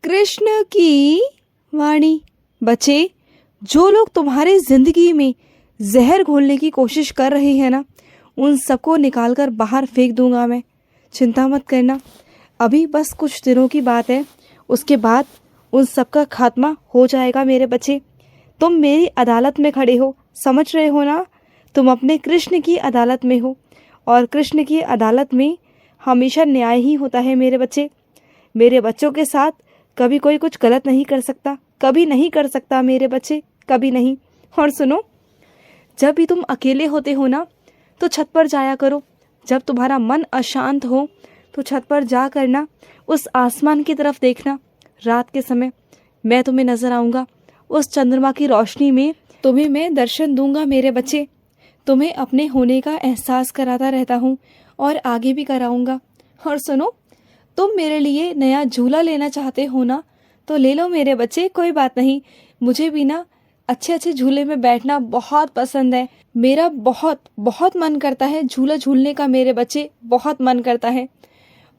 कृष्ण की वाणी। बच्चे, जो लोग तुम्हारे जिंदगी में जहर घोलने की कोशिश कर रहे हैं ना, उन सबको निकाल कर बाहर फेंक दूंगा मैं। चिंता मत करना, अभी बस कुछ दिनों की बात है, उसके बाद उन सबका खात्मा हो जाएगा मेरे बच्चे। तुम मेरी अदालत में खड़े हो, समझ रहे हो ना? तुम अपने कृष्ण की अदालत में हो, और कृष्ण की अदालत में हमेशा न्याय ही होता है मेरे बच्चे। मेरे बच्चों के साथ कभी कोई कुछ गलत नहीं कर सकता, कभी नहीं कर सकता मेरे बच्चे, कभी नहीं। और सुनो, जब भी तुम अकेले होते हो ना, तो छत पर जाया करो। जब तुम्हारा मन अशांत हो तो छत पर जा करना, उस आसमान की तरफ देखना। रात के समय मैं तुम्हें नजर आऊँगा, उस चंद्रमा की रोशनी में तुम्हें मैं दर्शन दूंगा मेरे बच्चे। तुम्हें अपने होने का एहसास कराता रहता हूँ और आगे भी कराऊंगा। और सुनो, तुम मेरे लिए नया झूला लेना चाहते हो ना, तो ले लो मेरे बच्चे, कोई बात नहीं। मुझे भी ना अच्छे अच्छे झूले में बैठना बहुत पसंद है। मेरा बहुत बहुत मन करता है झूला झूलने का मेरे बच्चे, बहुत मन करता है।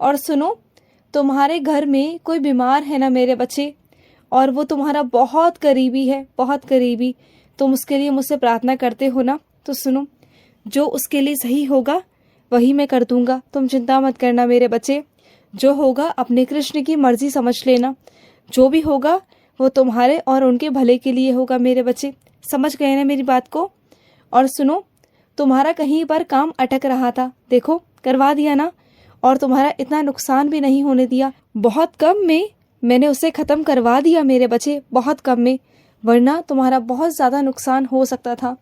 और सुनो, तुम्हारे घर में कोई बीमार है ना मेरे बच्चे, और वो तुम्हारा बहुत करीबी है, बहुत करीबी। तुम उसके लिए मुझसे प्रार्थना करते हो ना, तो सुनो, जो उसके लिए सही होगा वही मैं कर दूंगा। तुम चिंता मत करना मेरे बच्चे, जो होगा अपने कृष्ण की मर्जी समझ लेना। जो भी होगा वो तुम्हारे और उनके भले के लिए होगा मेरे बच्चे। समझ गए ना मेरी बात को? और सुनो, तुम्हारा कहीं पर काम अटक रहा था, देखो करवा दिया ना, और तुम्हारा इतना नुकसान भी नहीं होने दिया। बहुत कम में मैंने उसे ख़त्म करवा दिया मेरे बच्चे, बहुत कम में, वरना तुम्हारा बहुत ज़्यादा नुकसान हो सकता था।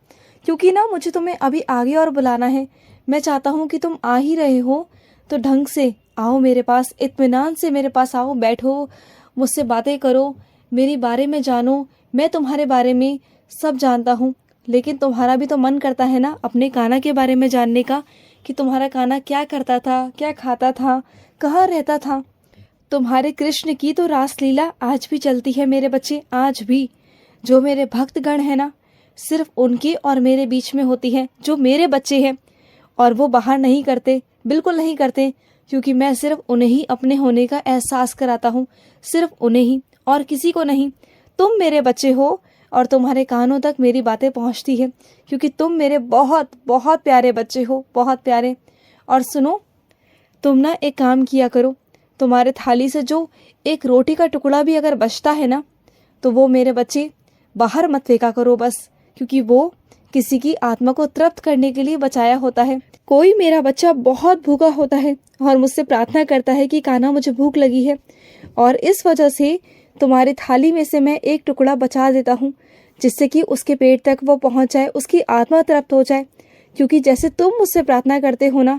क्योंकि ना मुझे तुम्हें अभी आगे और बुलाना है। मैं चाहता हूँ कि तुम आ ही रहे हो तो ढंग से आओ मेरे पास, इत्मीनान से मेरे पास आओ, बैठो, मुझसे बातें करो, मेरे बारे में जानो। मैं तुम्हारे बारे में सब जानता हूँ, लेकिन तुम्हारा भी तो मन करता है ना अपने कान्हा के बारे में जानने का, कि तुम्हारा कान्हा क्या करता था, क्या खाता था, कहाँ रहता था। तुम्हारे कृष्ण की तो रासलीला आज भी चलती है मेरे बच्चे, आज भी। जो मेरे भक्तगण है ना, सिर्फ उनके और मेरे बीच में होती है, जो मेरे बच्चे हैं, और वो बाहर नहीं करते, बिल्कुल नहीं करते, क्योंकि मैं सिर्फ उन्हें ही अपने होने का एहसास कराता हूँ, सिर्फ उन्हें ही, और किसी को नहीं। तुम मेरे बच्चे हो और तुम्हारे कानों तक मेरी बातें पहुँचती है, क्योंकि तुम मेरे बहुत बहुत प्यारे बच्चे हो, बहुत प्यारे। और सुनो, तुम ना एक काम किया करो, तुम्हारे थाली से जो एक रोटी का टुकड़ा भी अगर बचता है ना, तो वो मेरे बच्चे बाहर मत फेंका करो बस, क्योंकि वो किसी की आत्मा को तृप्त करने के लिए बचाया होता है। कोई मेरा बच्चा बहुत भूखा होता है और मुझसे प्रार्थना करता है कि कान्हा मुझे भूख लगी है, और इस वजह से तुम्हारी थाली में से मैं एक टुकड़ा बचा देता हूँ, जिससे कि उसके पेट तक वो पहुँच जाए, उसकी आत्मा तृप्त हो जाए। क्योंकि जैसे तुम मुझसे प्रार्थना करते हो ना,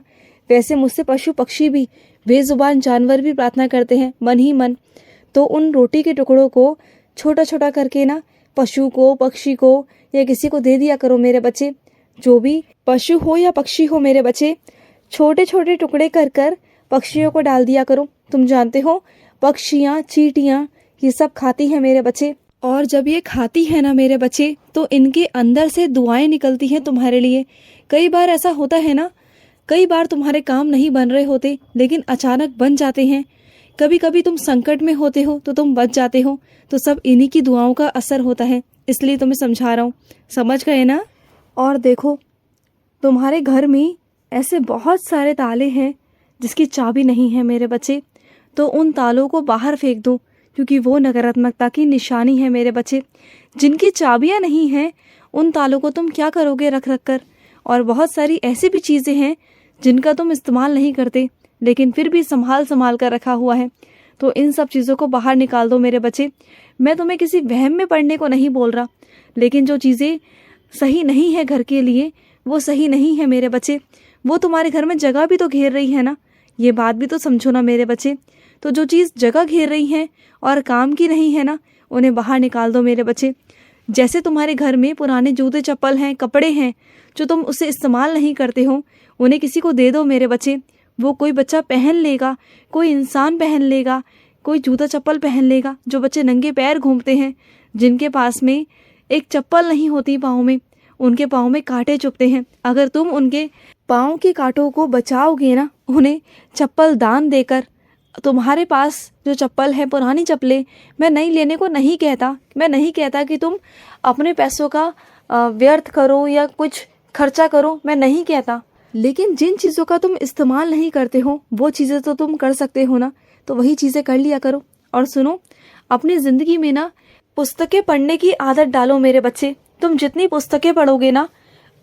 वैसे मुझसे पशु पक्षी भी, बेजुबान जानवर भी प्रार्थना करते हैं मन ही मन। तो उन रोटी के टुकड़ों को छोटा छोटा करके ना पशु को, पक्षी को, या किसी को दे दिया करो मेरे बच्चे। जो भी पशु हो या पक्षी हो मेरे बच्चे, छोटे छोटे टुकड़े कर कर पक्षियों को डाल दिया करो। तुम जानते हो, पक्षियाँ, चींटियाँ, ये सब खाती हैं मेरे बच्चे, और जब ये खाती है ना मेरे बच्चे, तो इनके अंदर से दुआएं निकलती हैं तुम्हारे लिए। कई बार ऐसा होता है ना, कई बार तुम्हारे काम नहीं बन रहे होते, लेकिन अचानक बन जाते हैं। कभी कभी तुम संकट में होते हो तो तुम बच जाते हो, तो सब इन्हीं की दुआओं का असर होता है। इसलिए तुम्हें समझा रहा हूँ, समझ गए ना? और देखो, तुम्हारे घर में ऐसे बहुत सारे ताले हैं जिसकी चाबी नहीं है मेरे बच्चे, तो उन तालों को बाहर फेंक दो, क्योंकि वो नकारात्मकता की निशानी है मेरे बच्चे। जिनकी चाबियाँ नहीं हैं, उन तालों को तुम क्या करोगे रख रख कर? और बहुत सारी ऐसी भी चीज़ें हैं जिनका तुम इस्तेमाल नहीं करते, लेकिन फिर भी संभाल संभाल कर रखा हुआ है। तो इन सब चीज़ों को बाहर निकाल दो मेरे बच्चे। मैं तुम्हें किसी वहम में पड़ने को नहीं बोल रहा, लेकिन जो चीज़ें सही नहीं है घर के लिए, वो सही नहीं है मेरे बच्चे। वो तुम्हारे घर में जगह भी तो घेर रही है ना, ये बात भी तो समझो ना मेरे बच्चे। तो जो चीज़ जगह घेर रही है और काम की नहीं है ना, उन्हें बाहर निकाल दो मेरे बच्चे। जैसे तुम्हारे घर में पुराने जूते चप्पल हैं, कपड़े हैं, जो तुम उसे इस्तेमाल नहीं करते हो, उन्हें किसी को दे दो मेरे बच्चे। वो कोई बच्चा पहन लेगा, कोई इंसान पहन लेगा, कोई जूता चप्पल पहन लेगा। जो बच्चे नंगे पैर घूमते हैं, जिनके पास में एक चप्पल नहीं होती पाँव में, उनके पाँव में कांटे चुभते हैं, अगर तुम उनके पाँव के कांटों को बचाओगे ना, उन्हें चप्पल दान देकर, तुम्हारे पास जो चप्पल है, पुरानी चप्पलें, मैं नई लेने को नहीं कहता। मैं नहीं कहता कि तुम अपने पैसों का व्यर्थ करो या कुछ खर्चा करो, मैं नहीं कहता। लेकिन जिन चीज़ों का तुम इस्तेमाल नहीं करते हो वो चीज़ें तो तुम कर सकते हो ना, तो वही चीज़ें कर लिया करो। और सुनो, अपनी ज़िंदगी में ना पुस्तकें पढ़ने की आदत डालो मेरे बच्चे। तुम जितनी पुस्तकें पढ़ोगे ना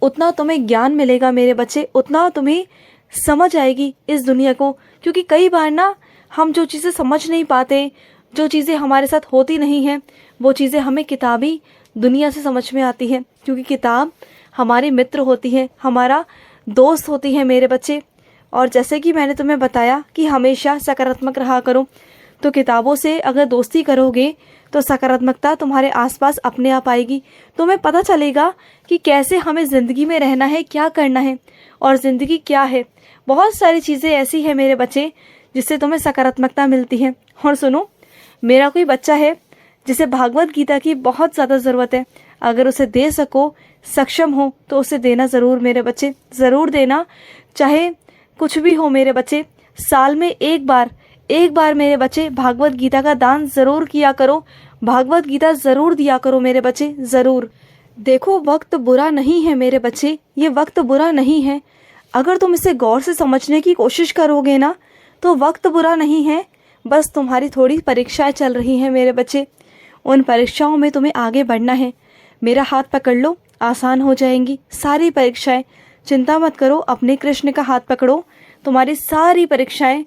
उतना तुम्हें ज्ञान मिलेगा मेरे बच्चे, उतना तुम्हें समझ आएगी इस दुनिया को। क्योंकि कई बार ना हम जो चीज़ें समझ नहीं पाते, जो चीज़ें हमारे साथ होती नहीं हैं, वो चीज़ें हमें किताबी दुनिया से समझ में आती है। क्योंकि किताब हमारी मित्र होती है, हमारा दोस्त होती है मेरे बच्चे। और जैसे कि मैंने तुम्हें बताया कि हमेशा सकारात्मक रहा करो, तो किताबों से अगर दोस्ती करोगे तो सकारात्मकता तुम्हारे आसपास अपने आप आएगी। तुम्हें पता चलेगा कि कैसे हमें ज़िंदगी में रहना है, क्या करना है और ज़िंदगी क्या है। बहुत सारी चीज़ें ऐसी हैं मेरे बच्चे जिससे तुम्हें सकारात्मकता मिलती है। और सुनो, मेरा कोई बच्चा है जिसे भागवत गीता की बहुत ज़्यादा ज़रूरत है। अगर उसे दे सको, सक्षम हो, तो उसे देना ज़रूर मेरे बच्चे, ज़रूर देना। चाहे कुछ भी हो मेरे बच्चे, साल में एक बार मेरे बच्चे भागवत गीता का दान ज़रूर किया करो, भागवत गीता ज़रूर दिया करो मेरे बच्चे, ज़रूर। देखो, वक्त बुरा नहीं है मेरे बच्चे, ये वक्त बुरा नहीं है। अगर तुम इसे गौर से समझने की कोशिश करोगे ना तो वक्त बुरा नहीं है। बस तुम्हारी थोड़ी परीक्षाएं चल रही हैं मेरे बच्चे, उन परीक्षाओं में तुम्हें आगे बढ़ना है। मेरा हाथ पकड़ लो, आसान हो जाएंगी सारी परीक्षाएं। चिंता मत करो, अपने कृष्ण का हाथ पकड़ो, तुम्हारी सारी परीक्षाएं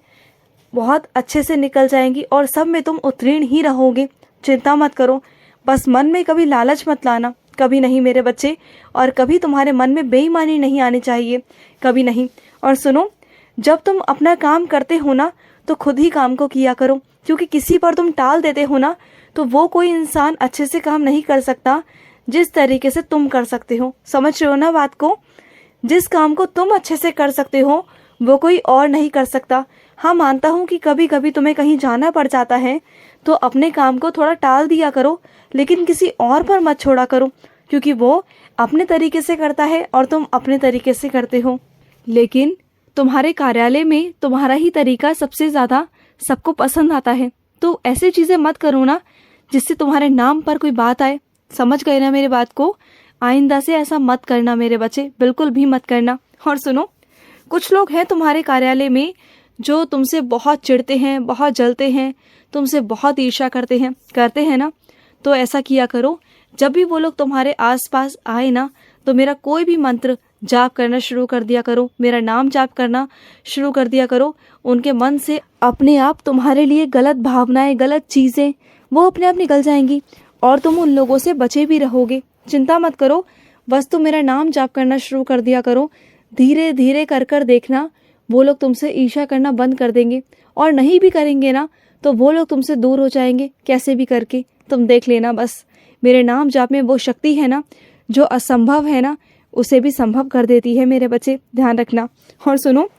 बहुत अच्छे से निकल जाएंगी और सब में तुम उत्तीर्ण ही रहोगे। चिंता मत करो, बस मन में कभी लालच मत लाना, कभी नहीं मेरे बच्चे। और कभी तुम्हारे मन में बेईमानी नहीं आनी चाहिए, कभी नहीं। और सुनो, जब तुम अपना काम करते हो ना तो खुद ही काम को किया करो। क्योंकि किसी पर तुम टाल देते हो ना तो वो कोई इंसान अच्छे से काम नहीं कर सकता जिस तरीके से तुम कर सकते हो। समझ रहे हो ना बात को? जिस काम को तुम अच्छे से कर सकते हो वो कोई और नहीं कर सकता। हाँ, मानता हूँ कि कभी कभी तुम्हें कहीं जाना पड़ जाता है तो अपने काम को थोड़ा टाल दिया करो, लेकिन किसी और पर मत छोड़ा करो। क्योंकि वो अपने तरीके से करता है और तुम अपने तरीके से करते हो। लेकिन तुम्हारे कार्यालय में तुम्हारा ही तरीका सबसे ज़्यादा सबको पसंद आता है, तो ऐसी चीज़ें मत करो ना जिससे तुम्हारे नाम पर कोई बात आए। समझ गए ना मेरी बात को? आइंदा से ऐसा मत करना मेरे बच्चे, बिल्कुल भी मत करना। और सुनो, कुछ लोग हैं तुम्हारे कार्यालय में जो तुमसे बहुत चिढ़ते हैं, बहुत जलते हैं, तुमसे बहुत ईर्ष्या करते हैं ना, तो ऐसा किया करो, जब भी वो लोग तुम्हारे आसपास आए ना तो मेरा कोई भी मंत्र जाप करना शुरू कर दिया करो, मेरा नाम जाप करना शुरू कर दिया करो। उनके मन से अपने आप तुम्हारे लिए गलत भावनाएं, गलत चीज़ें वो अपने आप निकल जाएंगी और तुम उन लोगों से बचे भी रहोगे। चिंता मत करो, बस तुम मेरा नाम जाप करना शुरू कर दिया करो। धीरे धीरे कर कर देखना वो लोग तुमसे ईर्ष्या करना बंद कर देंगे, और नहीं भी करेंगे ना तो वो लोग तुमसे दूर हो जाएंगे कैसे भी करके। तुम देख लेना, बस मेरे नाम जाप में वो शक्ति है ना जो असंभव है ना उसे भी संभव कर देती है मेरे बच्चे, ध्यान रखना। और सुनो,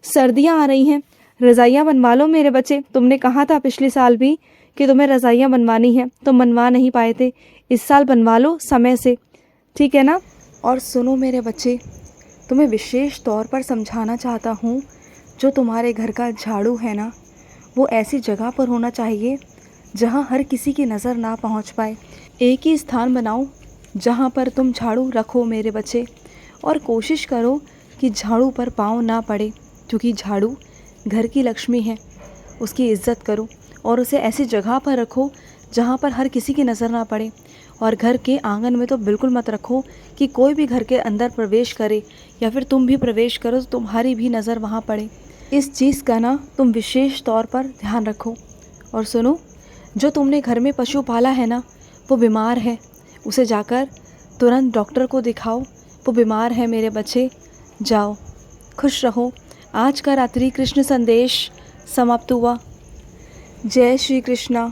सर्दियाँ आ रही हैं, रज़ाइयाँ बनवा लो मेरे बच्चे। तुमने कहा था पिछले साल भी कि तुम्हें रज़ाइयाँ बनवानी है, तुम बनवा नहीं पाए थे, इस साल बनवा लो समय से, ठीक है ना? और सुनो मेरे बच्चे, तुम्हें विशेष तौर पर समझाना चाहता हूँ, जो तुम्हारे घर का झाड़ू है ना वो ऐसी जगह पर होना चाहिए जहाँ हर किसी की नज़र ना पहुँच पाए। एक ही स्थान बनाओ जहाँ पर तुम झाड़ू रखो मेरे बच्चे, और कोशिश करो कि झाड़ू पर पाँव ना पड़े, क्योंकि झाड़ू घर की लक्ष्मी है, उसकी इज्जत करो और उसे ऐसी जगह पर रखो जहाँ पर हर किसी की नज़र ना पड़े। और घर के आंगन में तो बिल्कुल मत रखो कि कोई भी घर के अंदर प्रवेश करे या फिर तुम भी प्रवेश करो तो तुम्हारी भी नज़र वहाँ पड़े। इस चीज़ का ना तुम विशेष तौर पर ध्यान रखो। और सुनो, जो तुमने घर में पशु पाला है ना वो बीमार है, उसे जाकर तुरंत डॉक्टर को दिखाओ, वो बीमार है मेरे बच्चे। जाओ, खुश रहो। आज का रात्रि कृष्ण संदेश समाप्त हुआ। जय श्री कृष्णा।